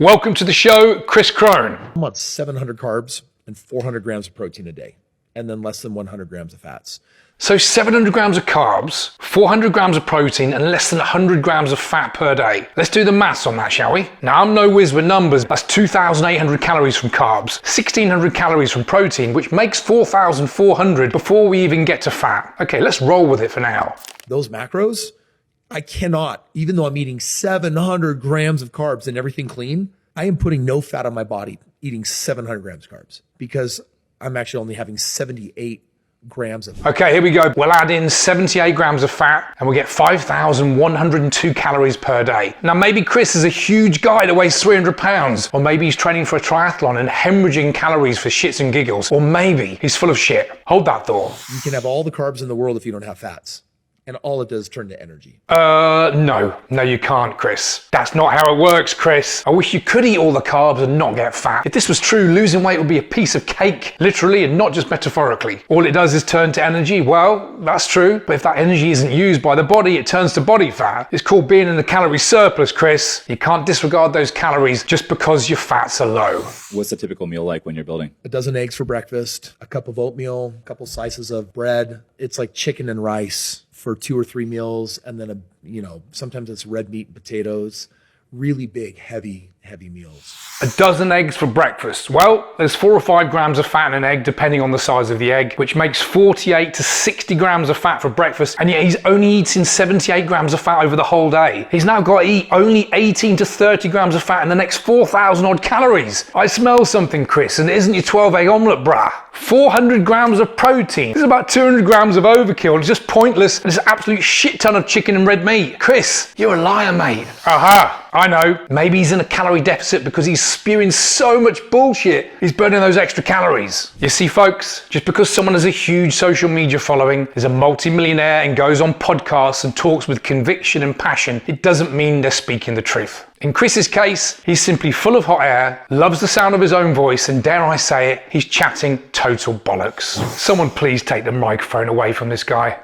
Welcome to the show, Kris Krohn. I want 700 carbs and 400 grams of protein a day, and then less than 100 grams of fats. So 700 grams of carbs, 400 grams of protein, and less than 100 grams of fat per day. Let's do the maths on that, shall we? Now, I'm no whiz with numbers. That's 2,800 calories from carbs, 1,600 calories from protein, which makes 4,400 before we even get to fat. Okay, let's roll with it for now. Those macros, I cannot, even though I'm eating 700 grams of carbs and everything clean, I am putting no fat on my body eating 700 grams of carbs because I'm actually only having 78 grams of fat. Okay, here we go. We'll add in 78 grams of fat and we'll get 5,102 calories per day. Now, maybe Kris is a huge guy that weighs 300 pounds, or maybe he's training for a triathlon and hemorrhaging calories for shits and giggles, or maybe he's full of shit. Hold that thought. You can have all the carbs in the world if you don't have fats. And all it does is turn to energy. No, you can't, Kris. That's not how it works, Kris. I wish you could eat all the carbs and not get fat. If this was true, losing weight would be a piece of cake, literally and not just metaphorically. All it does is turn to energy. Well, that's true, but if that energy isn't used by the body, it turns to body fat. It's called being in a calorie surplus, Kris. You can't disregard those calories just because your fats are low. What's the typical meal like when you're building? A dozen eggs for breakfast, a cup of oatmeal, a couple slices of bread. It's like chicken and rice for 2 or 3 meals, and then sometimes it's red meat and potatoes. Really big, heavy meals. A dozen eggs for breakfast. Well, there's 4 or 5 grams of fat in an egg, depending on the size of the egg, which makes 48 to 60 grams of fat for breakfast, and yet he's only eating 78 grams of fat over the whole day. He's now got to eat only 18 to 30 grams of fat in the next 4,000 odd calories. I smell something, Kris, and it isn't your 12-egg omelette, brah. 400 grams of protein. This is about 200 grams of overkill. It's just pointless, and it's an absolute shit ton of chicken and red meat. Kris, you're a liar, mate. Aha, I know. Maybe he's in a calorie deficit because he's spewing so much bullshit. He's burning those extra calories. You see, folks, just because someone has a huge social media following, is a multi-millionaire and goes on podcasts and talks with conviction and passion, it doesn't mean they're speaking the truth. In Kris's case, he's simply full of hot air, loves the sound of his own voice, and dare I say it, he's chatting total bollocks. Someone please take the microphone away from this guy.